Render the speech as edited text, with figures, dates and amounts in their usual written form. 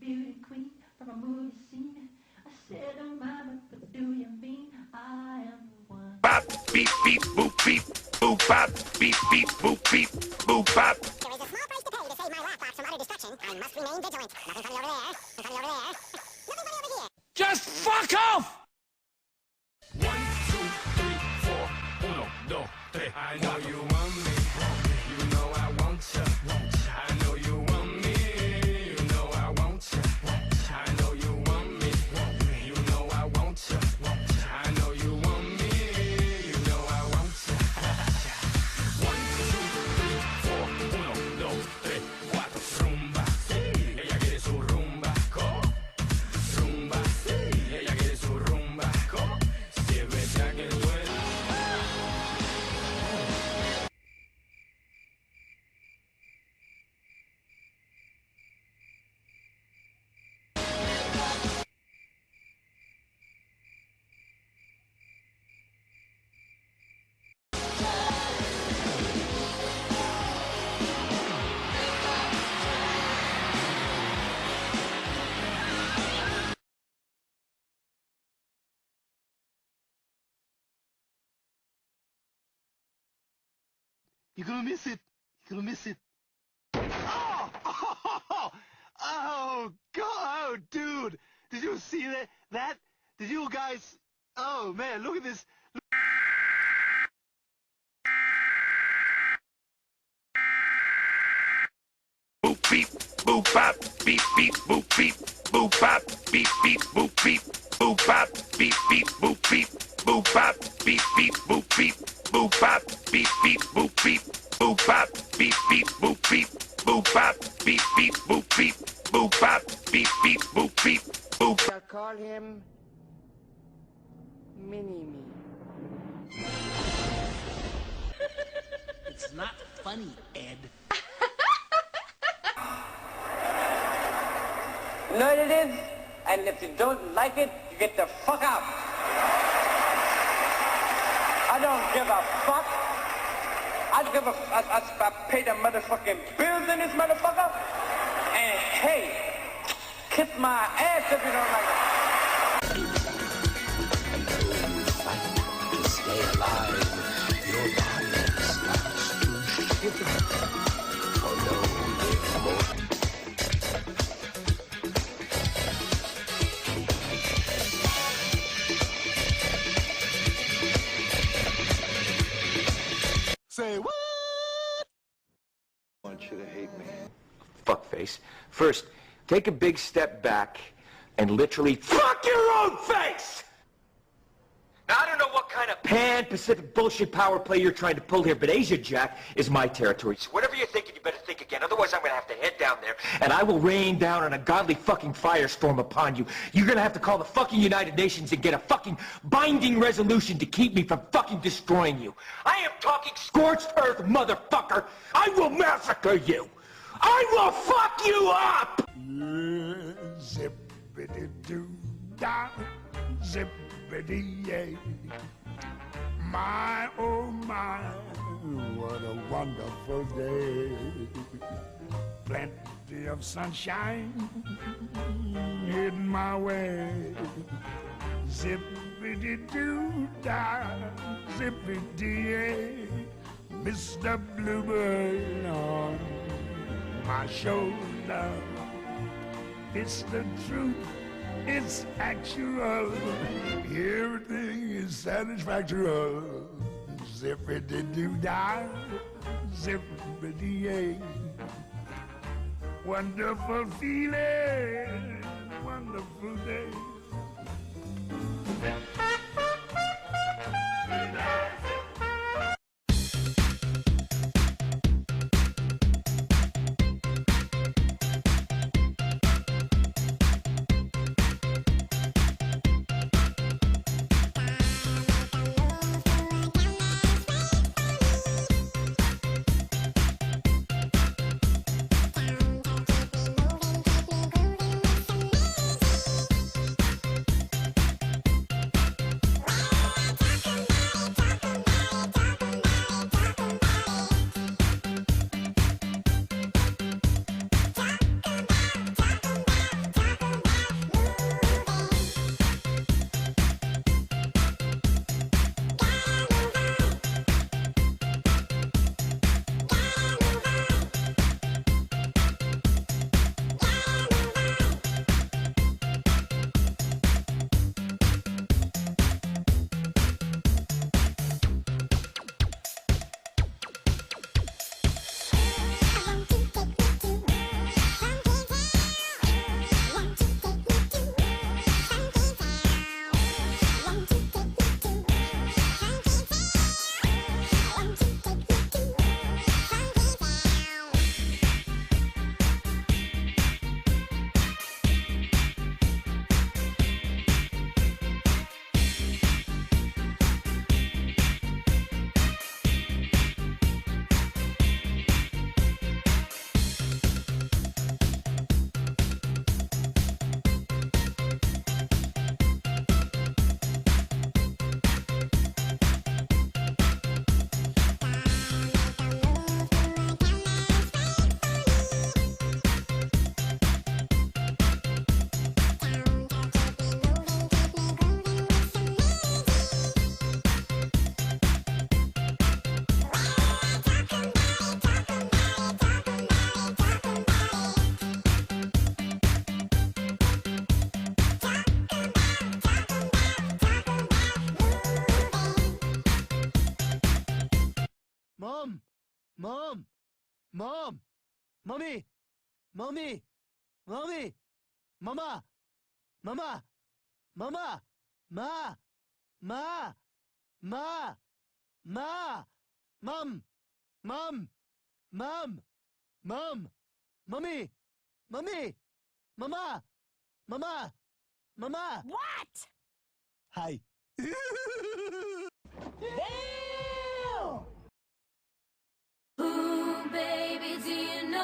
beauty queen from a movie scene. I said, oh mama, what do you mean? I am the one. Bop, beep, beep, boop, beep, boop, bop, beep, beep, boop, beep, boop, bop. There is a small price to pay to save my laptop from utter destruction. I must remain vigilant. Nothing funny over there. Nothing funny over there. Nothing funny over here. Just fuck off! 1, 2, 3, 4. 1, 2, 3. I know you want me. You know I want you. I know you want me. You know I want you. I know you want me. You know I want you. I know you want me. You know I want you. 1, 2, 3, 4. 1, 2, 3, 4. Rumba. Ella quiere su rumba. Rumba. Ella quiere su rumba. Si es verdad que duele. You're gonna miss it. You're gonna miss it. Oh! Oh, God! Oh, dude! Did you see that? Did you guys? Oh, man, look at this. Boop beep, boop bop, beep beep, boop beep, boop bop, beep beep, boop beep, boop bop, beep beep, boop beep, boop bop, beep beep, boop beep, boop bop, beep beep, boop beep, boop bop, beep beep, boop beep, boop bop, beep beep, boop beep, boop bop, beep beep, boop beep, boop. I'll call him Mini-Me. It's not funny, Ed. You know what it is? And if you don't like it, you get the fuck out. I don't give a fuck. I pay the motherfucking bills in this motherfucker. And hey, kiss my ass if you don't like it. To stay alive, your body starts to shiver. Although if more Say what? I want you to hate me. Fuckface. First, take a big step back and literally fuck your own face! Now, I don't know what kind of pan-Pacific bullshit power play you're trying to pull here, but Asia Jack is my territory. So whatever you're thinking, you better think again. Otherwise, I'm gonna have to head down there, and I will rain down on a godly fucking firestorm upon you. You're gonna have to call the fucking United Nations and get a fucking binding resolution to keep me from fucking destroying you. I am talking scorched earth, motherfucker! I will massacre you! I will fuck you up! Zippity-doo-dah, zippity-yay. My, oh my, what a wonderful day. Plenty of sunshine heading my way. Zippity-doo-dah, zippity-yay. Mr. Bluebird on my shoulder. It's the truth, it's actual. Everything is satisfactory. Zippity-doo-dah, zippity-yay. Wonderful feeling, wonderful day. Mommy! Mommy! Mommy! Mama! Mama! Mama! Ma! Ma! Ma! Ma! Mom! Mom! Mom! Mom! Mommy! Mommy! Mama! Mama! Mama! What? Hi. Ooh, baby, do you know